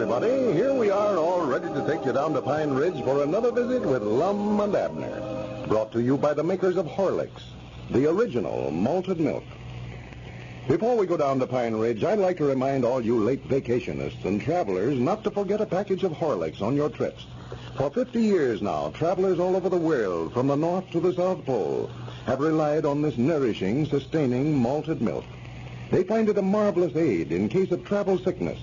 everybody. Here we are, all ready to take you down to Pine Ridge for another visit with Lum and Abner. Brought to you by the makers of Horlicks, the original malted milk. Before we go down to Pine Ridge, I'd like to remind all you late vacationists and travelers not to forget a package of Horlicks on your trips. For 50 years now, travelers all over the world, from the North to the South Pole, have relied on this nourishing, sustaining malted milk. They find it a marvelous aid in case of travel sickness.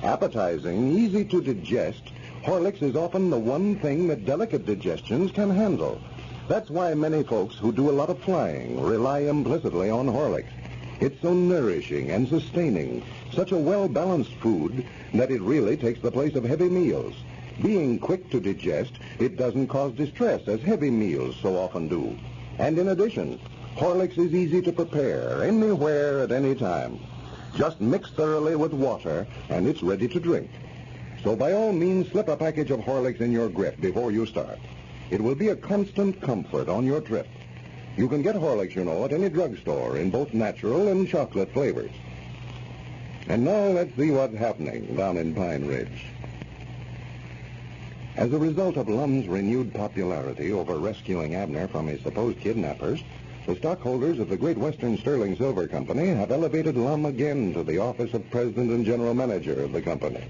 Appetizing, easy to digest, Horlicks is often the one thing that delicate digestions can handle. That's why many folks who do a lot of flying rely implicitly on Horlicks. It's so nourishing and sustaining, such a well-balanced food that it really takes the place of heavy meals. Being quick to digest, it doesn't cause distress as heavy meals so often do. And in addition, Horlicks is easy to prepare anywhere at any time. Just mix thoroughly with water, and it's ready to drink. So by all means, slip a package of Horlicks in your grip before you start. It will be a constant comfort on your trip. You can get Horlicks, you know, at any drugstore in both natural and chocolate flavors. And now let's see what's happening down in Pine Ridge. As a result of Lum's renewed popularity over rescuing Abner from his supposed kidnappers, the stockholders of the Great Western Sterling Silver Company have elevated Lum again to the office of President and General Manager of the company.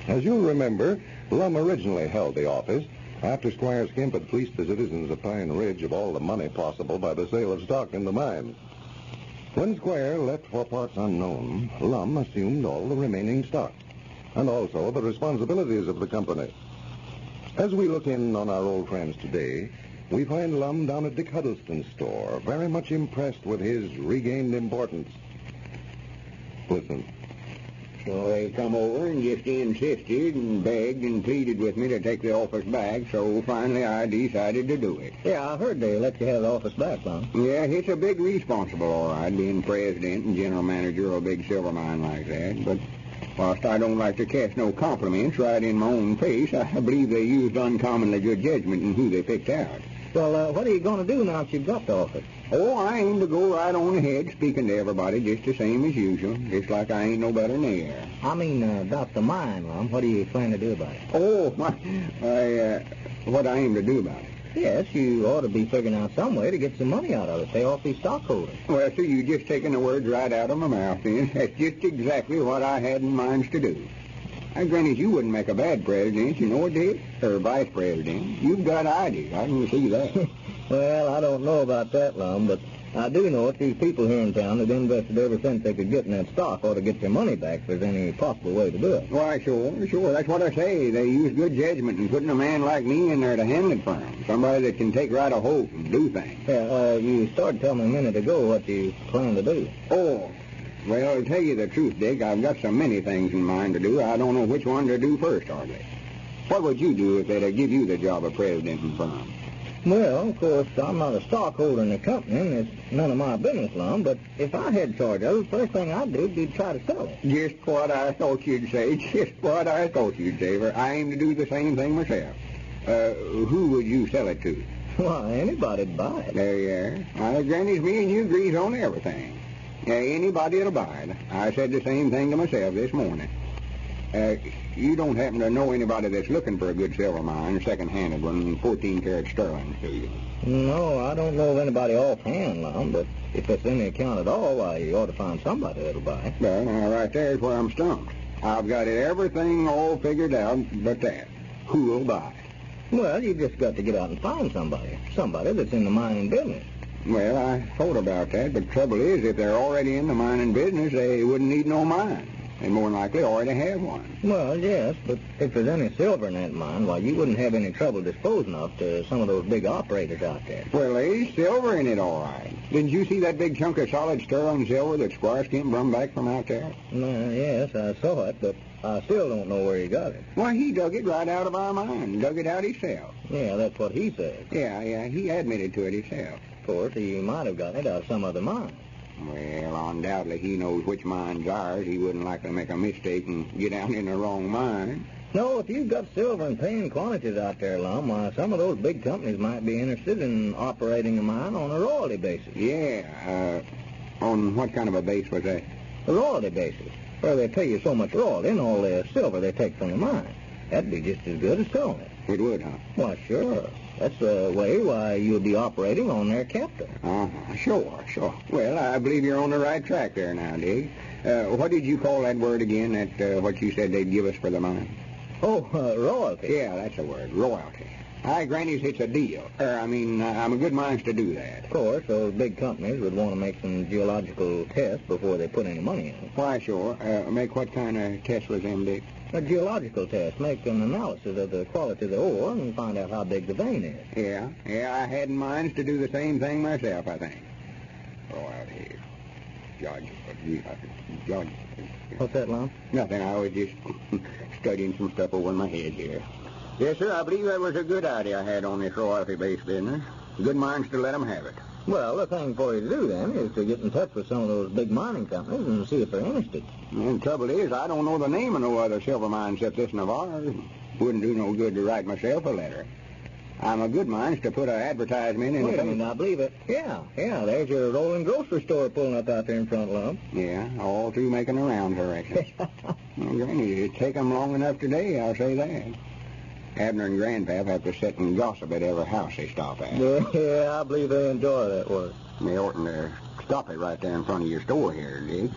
As you'll remember, Lum originally held the office after Squire Skimp had fleeced the citizens of Pine Ridge of all the money possible by the sale of stock in the mine. When Squire left for parts unknown, Lum assumed all the remaining stock, and also the responsibilities of the company. As we look in on our old friends today, we find Lum down at Dick Huddleston's store, very much impressed with his regained importance. Listen. So they come over and just insisted and begged and pleaded with me to take the office back, so finally I decided to do it. Yeah, I heard they let you have the office back, Lum. Yeah, it's a big responsible, all right, being president and general manager of a big silver mine like that, but whilst I don't like to cast no compliments right in my own face, I believe they used uncommonly good judgment in who they picked out. Well, what are you going to do now that you've got the office? Oh, I aim to go right on ahead, speaking to everybody just the same as usual, just like I ain't no better than they are. I mean, about the mine, Lum. What do you plan to do about it? Oh, what I aim to do about it? Yes, you ought to be figuring out some way to get some money out of it, pay off these stockholders. Well, so you just taking the words right out of my mouth, then. That's just exactly what I had in mind to do. Granny, you wouldn't make a bad president, you know it, Dick? Or vice president. You've got ideas. I can see that. Well, I don't know about that, Lum, but I do know that these people here in town that invested every cent they could get in that stock ought to get their money back if there's any possible way to do it. Why, sure. That's what I say. They use good judgment in putting a man like me in there to handle it for them. Somebody that can take right a hold and do things. Yeah, you started telling me a minute ago what you plan to do. Oh, well, to tell you the truth, Dick, I've got so many things in mind to do, I don't know which one to do first, hardly. What would you do if they'd give you the job of president and firm? Well, of course, I'm not a stockholder in the company, and it's none of my business, Lum, but if I had charge of it, the first thing I'd do would be to try to sell it. Just what I thought you'd say, for I aim to do the same thing myself. Who would you sell it to? Why, anybody'd buy it. There you are. Granny's me and you agrees on everything. Anybody'll buy it. I said the same thing to myself this morning. You don't happen to know anybody that's looking for a good silver mine, a second-handed one, 14-karat sterling, do you? No, I don't know of anybody offhand, Lum, but if it's any account at all, why, you ought to find somebody that'll buy it. Well, now, right there's where I'm stumped. I've got everything all figured out but that. Who'll buy it? Well, you just got to get out and find somebody that's in the mining business. Well, I thought about that, but the trouble is, if they're already in the mining business, they wouldn't need no mine. They more than likely already have one. Well, yes, but if there's any silver in that mine, why, you wouldn't have any trouble disposing of to some of those big operators out there. Well, there's silver in it, all right. Didn't you see that big chunk of solid sterling silver that Squire Skimp brought back from out there? Yes, I saw it, but I still don't know where he got it. Why, he dug it right out of our mine, dug it out himself. Yeah, that's what he said. Yeah, he admitted to it himself. Of course, he might have gotten it out of some other mine. Well, undoubtedly he knows which mine's ours. He wouldn't likely make a mistake and get out in the wrong mine. No, if you've got silver in paying quantities out there, Lum, why, some of those big companies might be interested in operating a mine on a royalty basis. Yeah, on what kind of a base was that? A royalty basis. where they pay you so much royalty and all the silver they take from the mine. That'd be just as good as selling it. It would, huh? Why, sure. That's the way why you'll be operating on their capital. Sure. Well, I believe you're on the right track there now, Dick. What did you call that word again, what you said they'd give us for the mine? Oh, royalty. Yeah, that's the word, royalty. Aye, grannies, it's a deal. I'm a good minds to do that. Of course, those big companies would want to make some geological tests before they put any money in. Why, sure. Make what kind of tests was them, Dick? A geological test. Make an analysis of the quality of the ore and find out how big the vein is. Yeah, I had in mind to do the same thing myself, I think. Royalty. Judge. What's that, Lum? Nothing. I was just studying some stuff over in my head here. Yes, sir, I believe that was a good idea I had on this royalty-based business. Good minds to let them have it. Well, the thing for you to do, then, is to get in touch with some of those big mining companies and see if they're interested. And the trouble is, I don't know the name of no other silver mine except this one of ours. Wouldn't do no good to write myself a letter. I'm a good minds to put an advertisement in the paper. Wait a minute, I believe it. Yeah, there's your rolling grocery store pulling up out there in front, Lum. Yeah, all through making the rounds, I reckon. Well, Granny, it'd take them long enough today, I'll say that. Abner and Grandpap have to sit and gossip at every house they stop at. Yeah, I believe they enjoy that work. They oughtn't to stop it right there in front of your store here, Dick.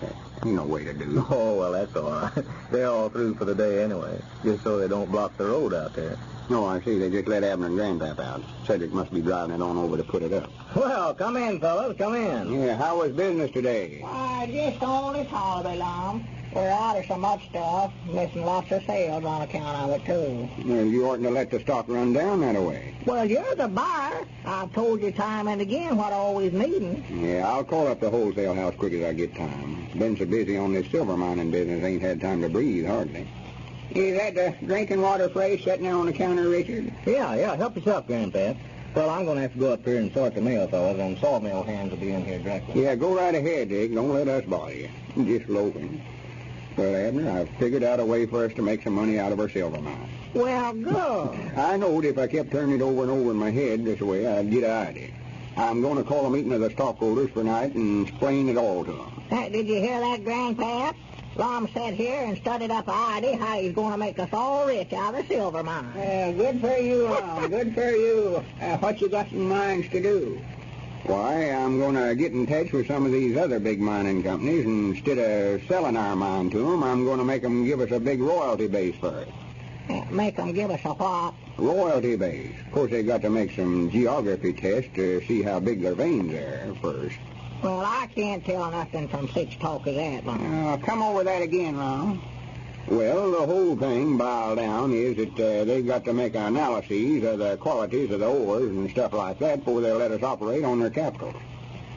Ain't no way to do. Oh, well, that's all right. They're all through for the day anyway, just so they don't block the road out there. No, I see. They just let Abner and Grandpap out. Cedric must be driving it on over to put it up. Well, come in, fellas, come in. Yeah, how was business today? Why, just on this holiday, Lum. We're out of so much stuff, missing lots of sales on account of it, too. Well, you oughtn't to let the stock run down that way. Well, you're the buyer. I've told you time and again what I always needing. Yeah, I'll call up the wholesale house quick as I get time. Been so busy on this silver mining business, ain't had time to breathe, hardly. Is that the drinking water place sitting there on the counter, Richard? Yeah, help yourself, Grandpap. Well, I'm going to have to go up here and sort the mail, fellas, and sawmill hands will be in here directly. Yeah, go right ahead, Dick. Don't let us bother you. Just loafing. Well, Abner, I've figured out a way for us to make some money out of our silver mine. Well, good. I knowed if I kept turning it over and over in my head this way, I'd get an idea. I'm going to call a meeting of the stockholders for night and explain it all to them. Did you hear that, Grandpap? Lum sat here and studied up an idea how he's going to make us all rich out of the silver mine. Good for you, Lum. Good for you. What you got in mind to do? Why, I'm going to get in touch with some of these other big mining companies, and instead of selling our mine to them, I'm going to make them give us a big royalty base for it. Make them give us a what? Royalty base. Of course, they got to make some geography tests to see how big their veins are first. Well, I can't tell nothing from such talk as that, Lum. Come over that again, Lum. Well, the whole thing, boiled down, is that they've got to make analyses of the qualities of the ores and stuff like that before they'll let us operate on their capital.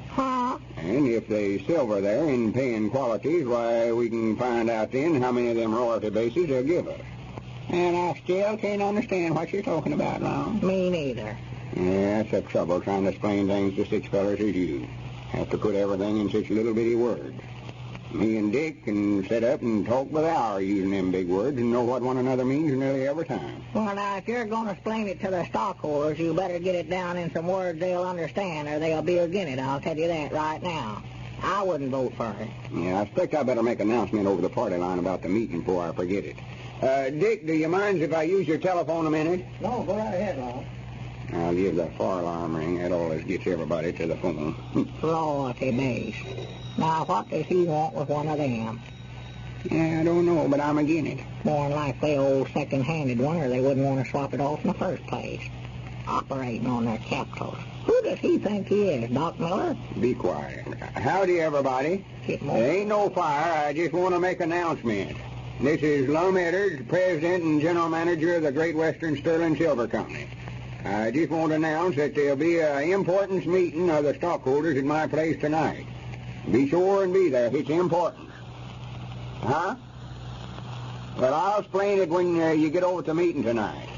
Huh? And if they silver there in paying qualities, why, we can find out then how many of them royalty bases they'll give us. And I still can't understand what you're talking about, Lum. Me neither. Yeah, that's the trouble, trying to explain things to such fellas as you. Have to put everything in such little bitty words. Me and Dick can sit up and talk by the hour using them big words and know what one another means nearly every time. Well, now, if you're going to explain it to the stockholders, you better get it down in some words they'll understand, or they'll be against it. I'll tell you that right now. I wouldn't vote for it. Yeah, I expect I better make an announcement over the party line about the meeting before I forget it. Dick, do you mind if I use your telephone a minute? No, go right ahead, Lum. I'll give the fire alarm ring. That always gets everybody to the phone. Royalty base. Now, what does he want with one of them? Yeah, I don't know, but I'm again it. More than likely old second-handed one, or they wouldn't want to swap it off in the first place. Operating on their capitals. Who does he think he is, Doc Miller? Be quiet. Howdy, everybody. There ain't no fire. I just want to make an announcement. This is Lum Abner, President and General Manager of the Great Western Sterling Silver Company. I just want to announce that there'll be an importance meeting of the stockholders at my place tonight. Be sure and be there. It's important. Huh? Well, I'll explain it when you get over to the meeting tonight.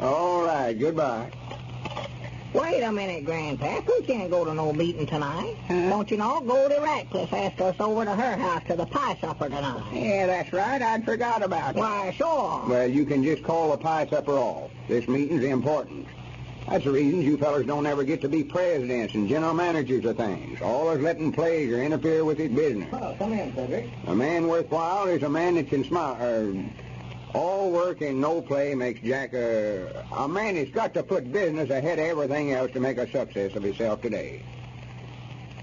All right, goodbye. Wait a minute, Grandpap. We can't go to no meeting tonight. Don't you know, Goldie Ratcliffe asked us over to her house to the pie supper tonight. Yeah, that's right. I'd forgot about it. Why, sure. Well, you can just call the pie supper off. This meeting's important. That's the reason you fellas don't ever get to be presidents and general managers of things, always letting pleasure interfere with his business. Oh, come in, Cedric. A man worthwhile is a man that can smile. All work and no play makes Jack a man that's got to put business ahead of everything else to make a success of himself today.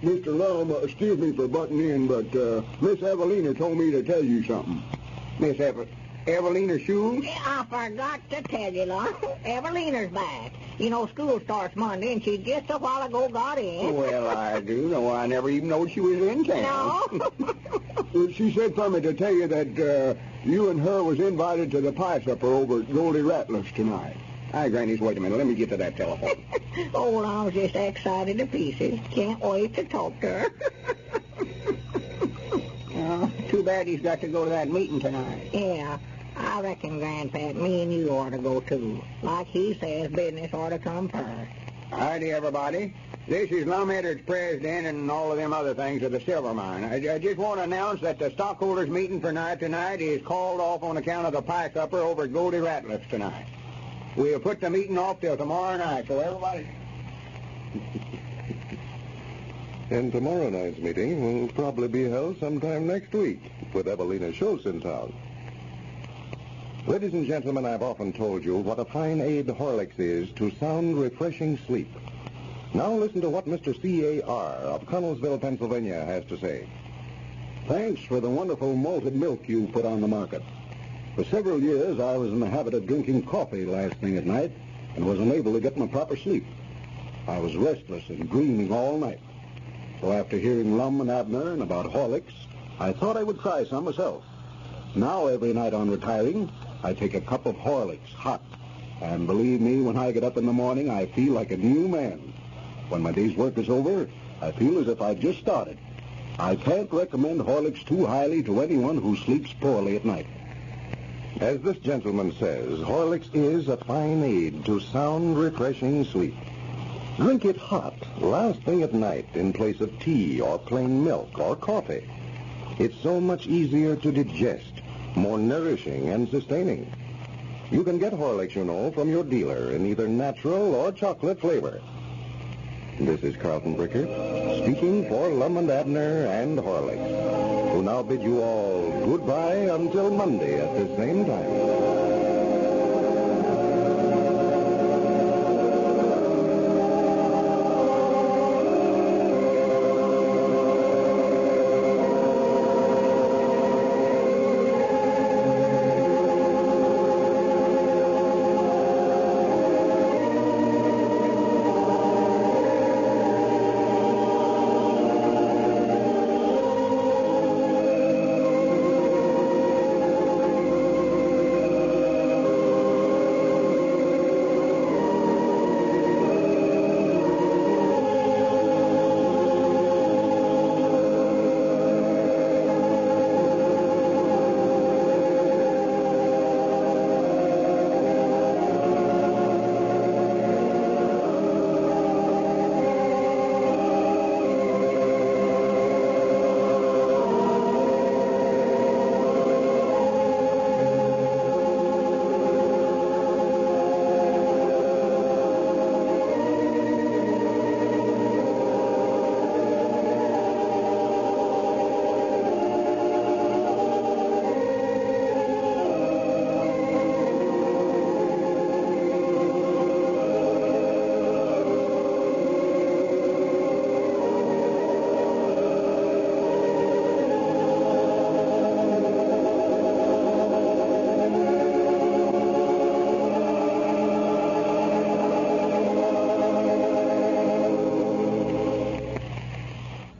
Mr. Lum, excuse me for butting in, but Miss Evelina told me to tell you something. Miss Evelina Shoes? I forgot to tell you, Lum. Evelina's back. You know, school starts Monday, and she just a while ago got in. Well, I do know. I never even knowed she was in town. No. She said for me to tell you that you and her was invited to the pie supper over at Goldie Rattler's tonight. Hi, Grannies, wait a minute. Let me get to that telephone. Oh, well, I was just excited to pieces. Can't wait to talk to her. Too bad he's got to go to that meeting tonight. Yeah, I reckon, Grandpap, me and you ought to go, too. Like he says, business ought to come first. Howdy, everybody. This is Lum Abner's president and all of them other things of the silver mine. I just want to announce that the stockholders' meeting for tonight is called off on account of the pie supper over at Goldie Rattler's tonight. We'll put the meeting off till tomorrow night, so everybody... And tomorrow night's meeting will probably be held sometime next week, with Evelina Schultz in town. Ladies and gentlemen, I've often told you what a fine aid Horlicks is to sound, refreshing sleep. Now listen to what Mr. C.A.R. of Connellsville, Pennsylvania, has to say. Thanks for the wonderful malted milk you put on the market. For several years, I was in the habit of drinking coffee last thing at night and was unable to get my proper sleep. I was restless and dreaming all night. So after hearing Lum and Abner and about Horlicks, I thought I would try some myself. Now, every night on retiring, I take a cup of Horlicks, hot. And believe me, when I get up in the morning, I feel like a new man. When my day's work is over, I feel as if I'd just started. I can't recommend Horlicks too highly to anyone who sleeps poorly at night. As this gentleman says, Horlicks is a fine aid to sound, refreshing sleep. Drink it hot, last thing at night, in place of tea or plain milk or coffee. It's so much easier to digest, more nourishing and sustaining. You can get Horlicks, you know, from your dealer in either natural or chocolate flavor. This is Carlton Bricker, speaking for Lum and Abner and Horlicks, who now bid you all goodbye until Monday at the same time.